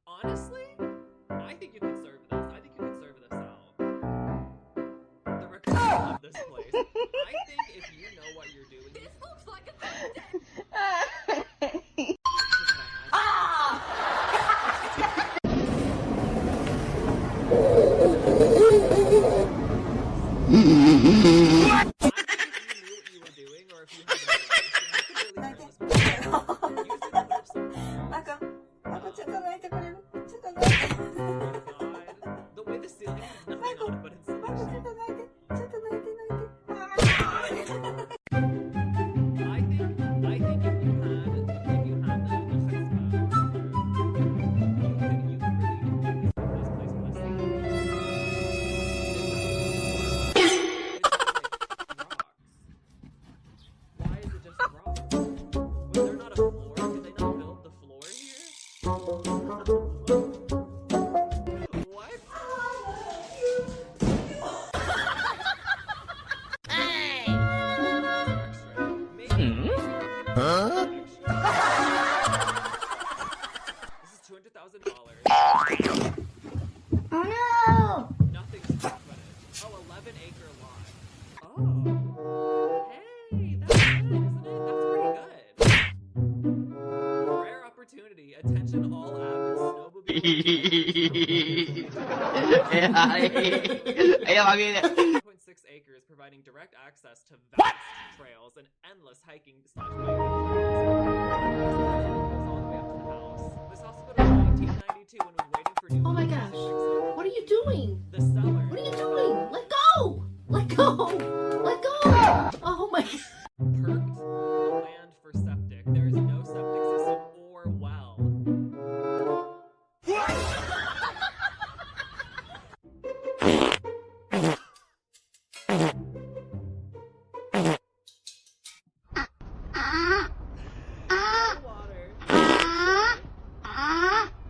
Honestly, I think you can serve this. I think you can serve this out. The recruiter of this place. I think if you know what you're doing, this looks like a Huh? This is $200,000. Oh no! Nothing's square footage. Oh, 11-acre lot. Oh. Hey, that's good, isn't it? That's pretty good. Rare opportunity. Attention all avid snowmobile. 6 acres, providing direct access to vast trails and endless hiking / biking trails. All the way up to the house. This house was built in 1992 and was waiting for new. Oh my gosh! What are you doing? The seller. What are you doing? Let go! Let go! Let go! Oh my! Perked the land for septic. There is no septic system or well.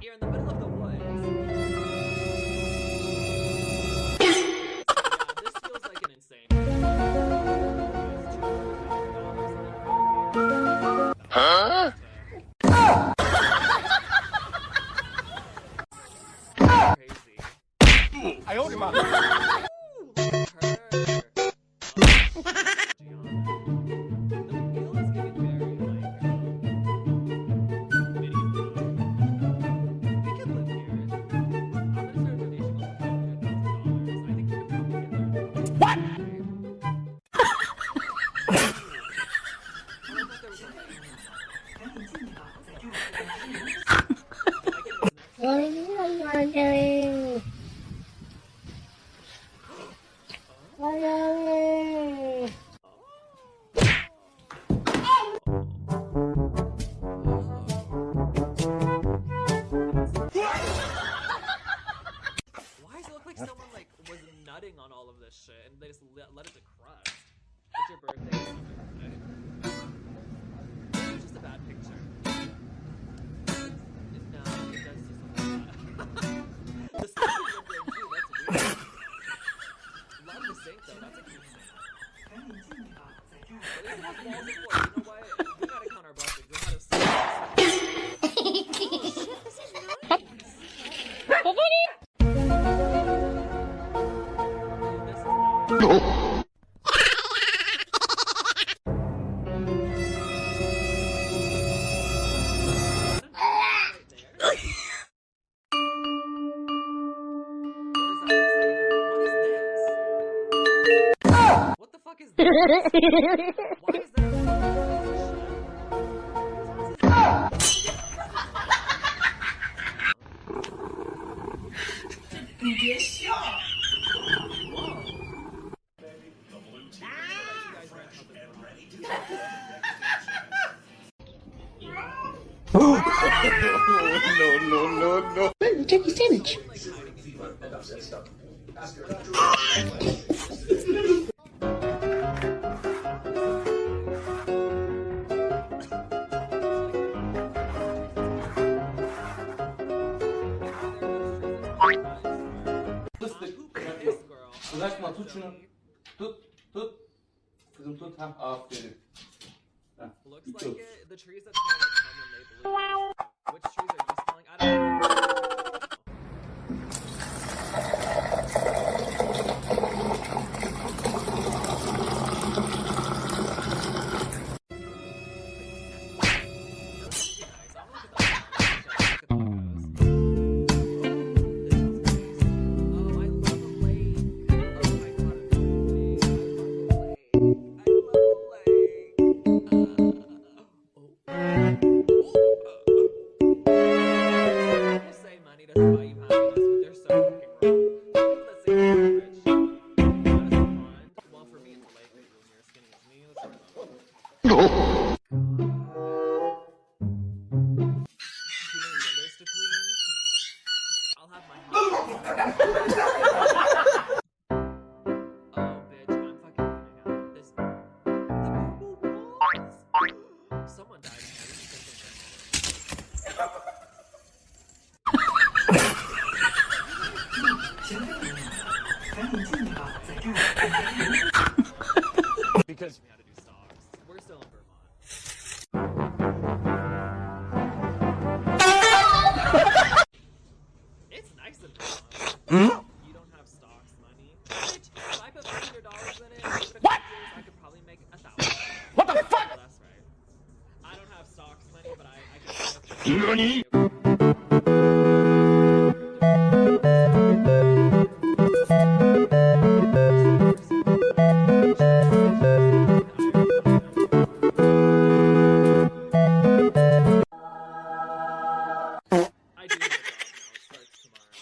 You're in the middle of the woods. Yeah, this feels like an insane. Huh? Crazy. I own him up. What are you doing? What are you doing? Why does it look like someone was nutting on all of this shit and they just let it to crust? It's your birthday. It's not my birthday. It's just a bad picture. No, it does just look like that. The sink is woodwork too, that's weird. Love the sink though, that's a cute sink. At least it has walls of wood, you know what? We gotta count our blessings. We gotta see this. Oh shit, this is nice! What the fuck is this? Why is that? No. Turkey sandwich. Bırakma tut şunu. Tut. Kızım tut. Ha aferin. Looks like it. The trees that smell like cum when they bloom. Which trees are you smelling? I don't know. Someone died in there. Because We had to do stocks. We're still in Vermont. It's nice in Vermont. You don't have stocks money. Bitch, if I put $500 in it, what? I could probably make $1,000. what the fuck? Oh, that's right. I don't have stocks money, but I can. Nani? I do have a job now. It starts tomorrow.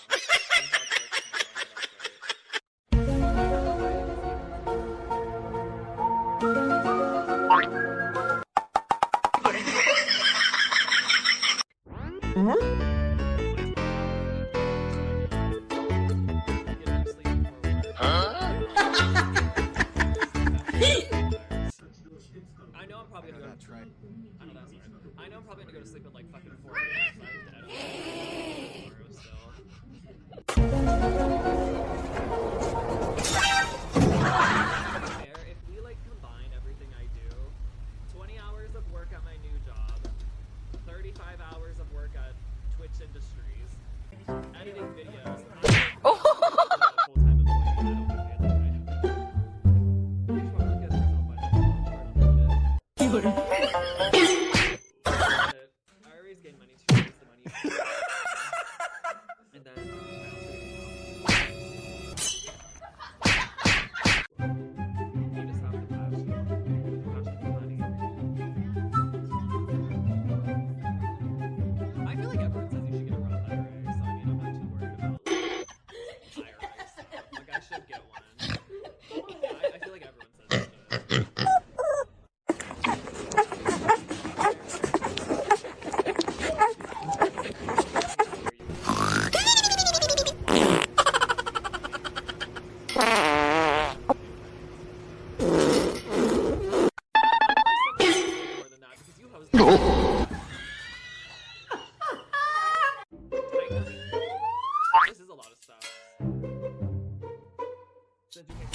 I know I'm probably gonna go. I know that's right. I know I'm probably gonna go to sleep at like fucking 4 a.m. I don't know tomorrow still. If we like combine everything I do, 20 hours of work at my new job, 35 hours of work at Twitch Industries, editing videos. I'm a full-time employee. I don't get paid that right. Each one look at myself by I always gain money to raise the money. And then you just have the passion for money. I feel like everyone says you should get a Roth IRA, so I mean I'm not too worried about IRA stuff. Like I should get one. I feel like everyone says I should. More than that because you host. This is a lot of stuff. Since you can't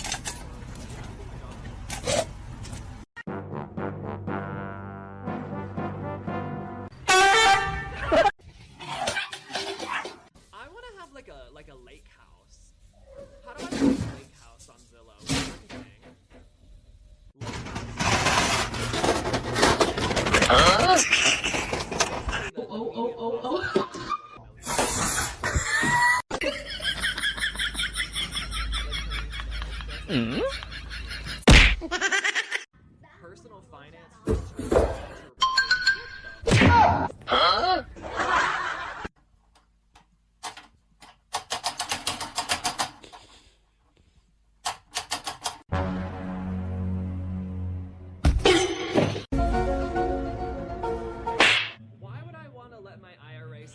I want to have like a lake house. How do I make a lake house on Zillow? Marketing. Lake house. Oh. Personal finance. Huh? Why would I want to let my IRA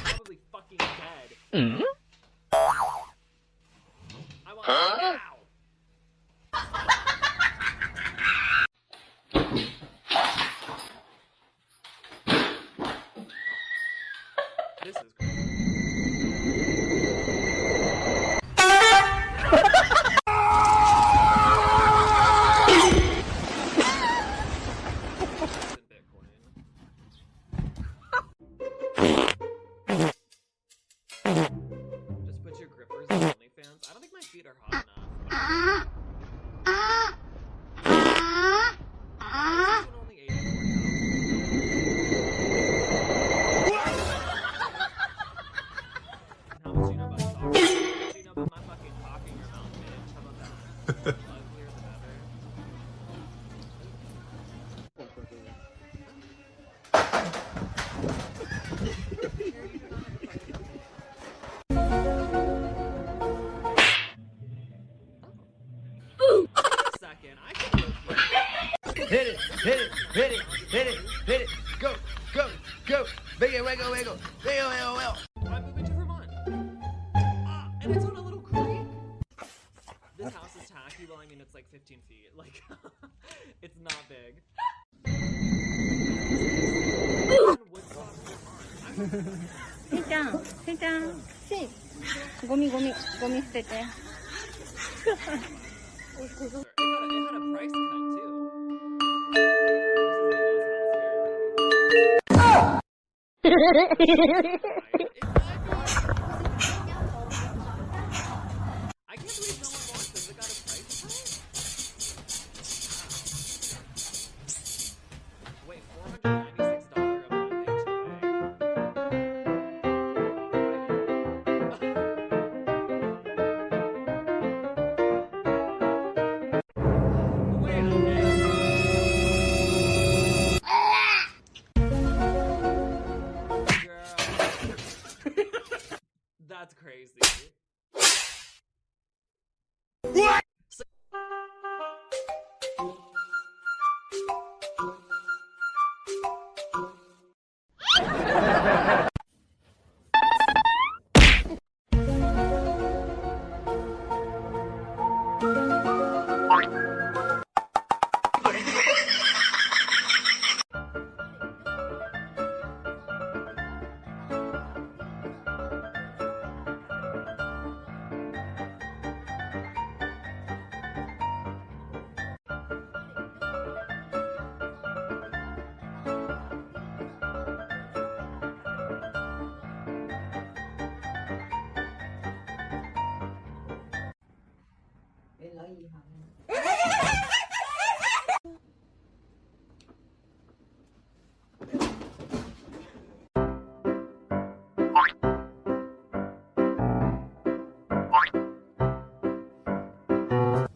probably fucking dead. I want now. uglier the better. Wait a second, I can live here. Hit it, hit it, hit it, hit it, hit it. Go, go, go. Wiggle, wiggle, wiggle. Wiggle, wiggle, wiggle. I'm moving to Vermont. And it's on a little creek. This house is tacky. Well, I mean, it's like 15 feet. Like, it's not big. Woodstock, Vermont. せいちゃん、せいちゃん、せい。ゴミゴミ、ゴミ捨てて。It had a price cut too. I can't believe no one wants this. It got a price cut? Wait, $496 a month Wait a minute. Girl. That's crazy. What?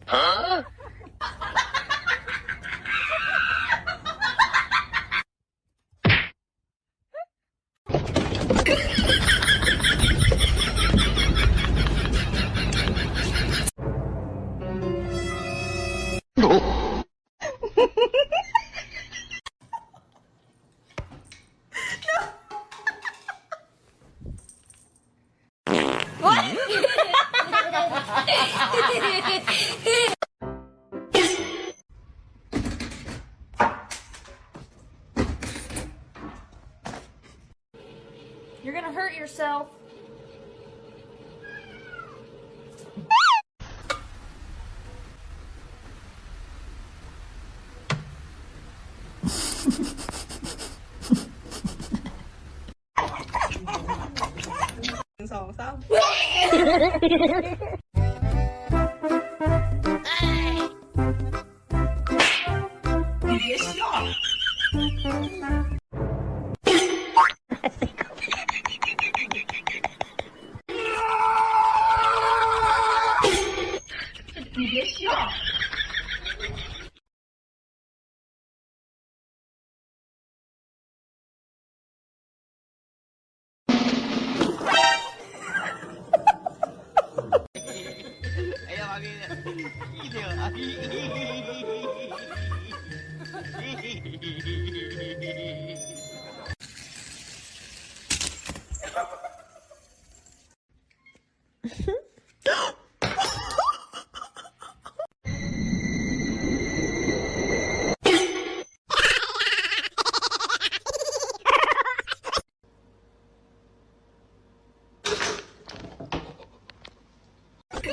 Huh? You're gonna hurt yourself.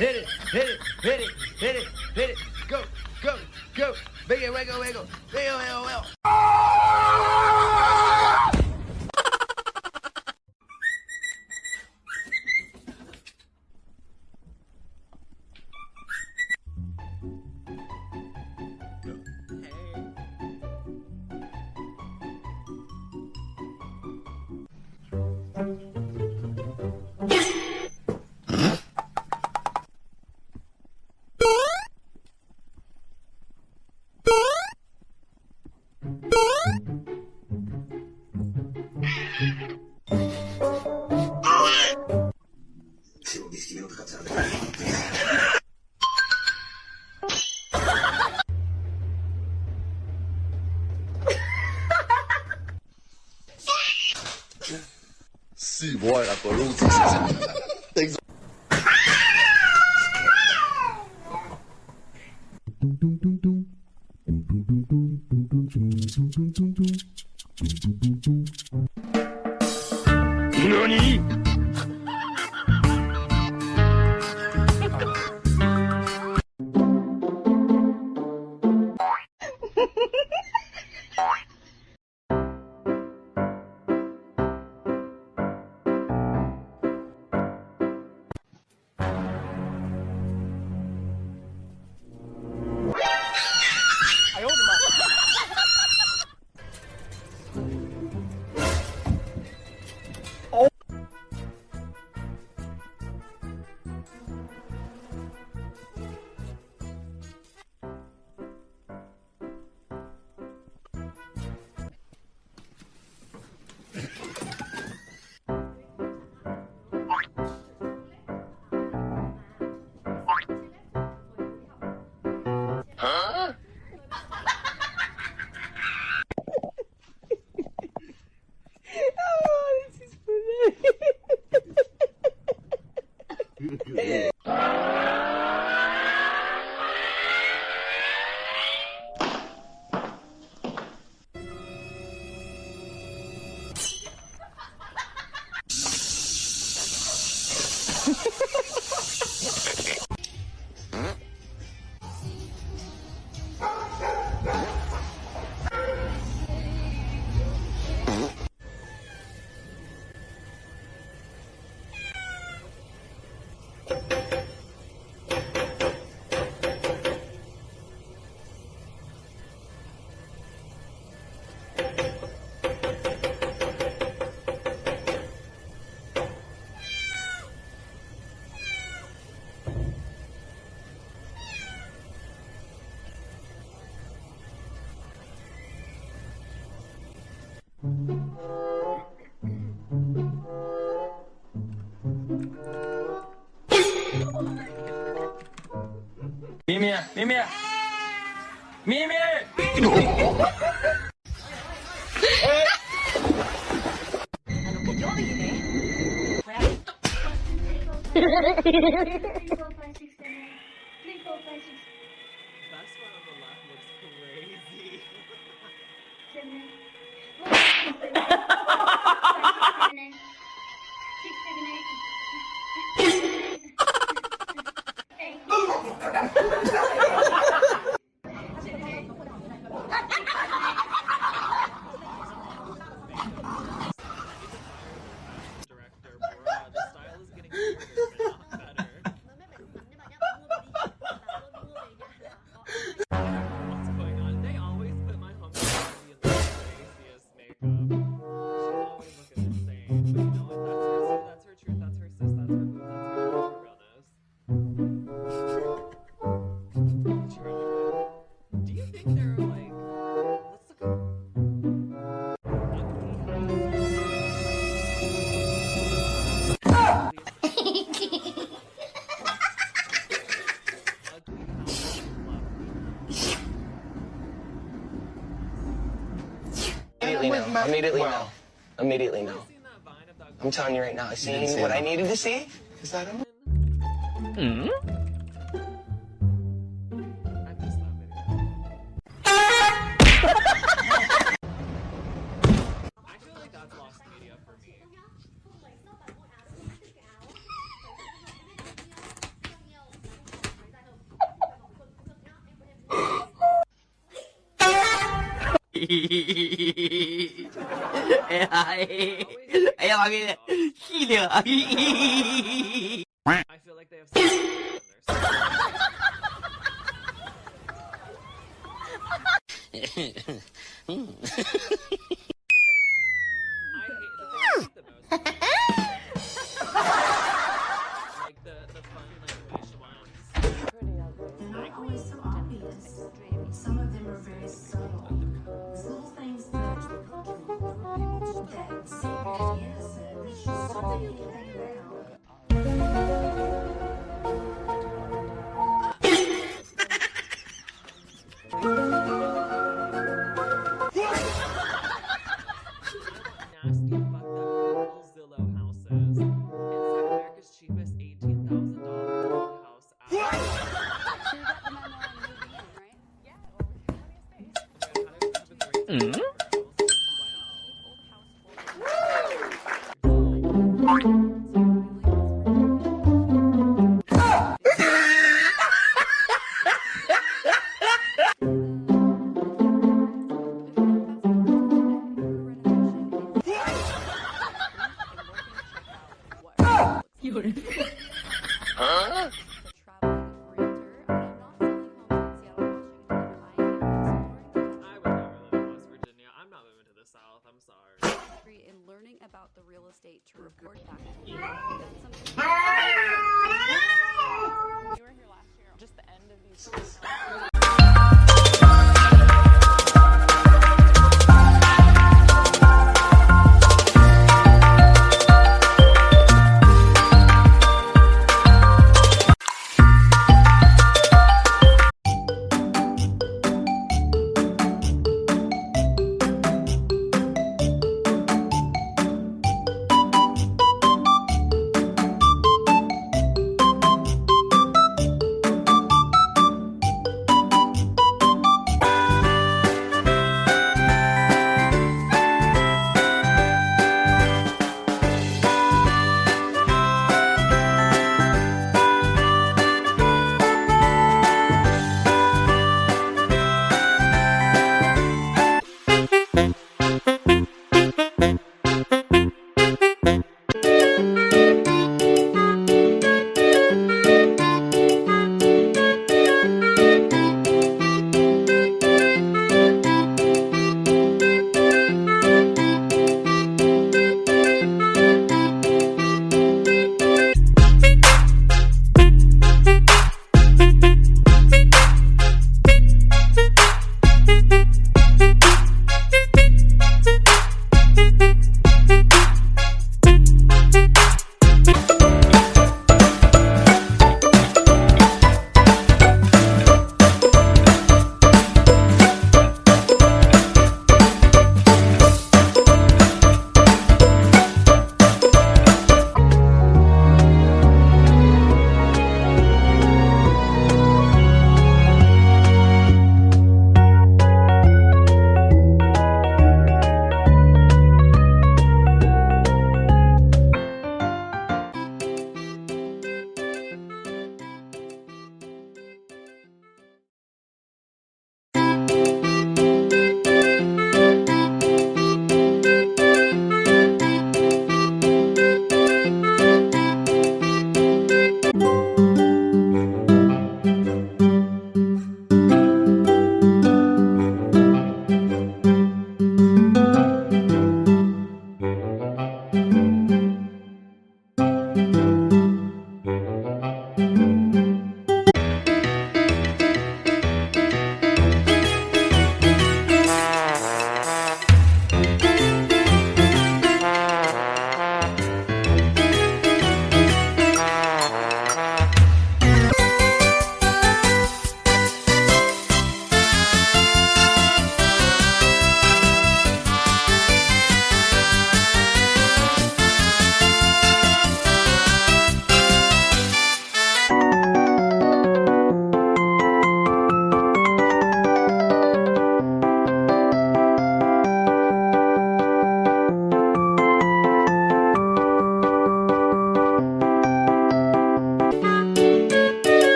Hit it, hit it, hit it, hit it, hit it. Go, go, go. Wiggle, wiggle, wiggle. Wiggle, wiggle, wiggle. 细波呀，多肉质。何？哎呦我的妈！咪咪咪咪咪咪。Best one on the left looks crazy. Director, bruh, the style is getting weirder, but not better. What's going on? They always put my homie in the craziest makeup. She's always looking insane. But you know what? That's her truth. That's her sis. That's her boo. That's her realness. Charlie, do you think they're like? Let's look at. Immediately no. Immediately no. I'm telling you right now, I seen what I needed to see. Is that him? I missed that video. I feel like that's lost media for me. I feel like they have something in their I hate the thing I hate the most. Like the fun language ones. They're not always so obvious. Some of them are very subtle. Little things that yes, there's just something you can think about. Huh? I would never live in West Virginia. I'm not moving to the South. I'm sorry. In learning about the real estate to report back to you. You were here last year, just the end of these.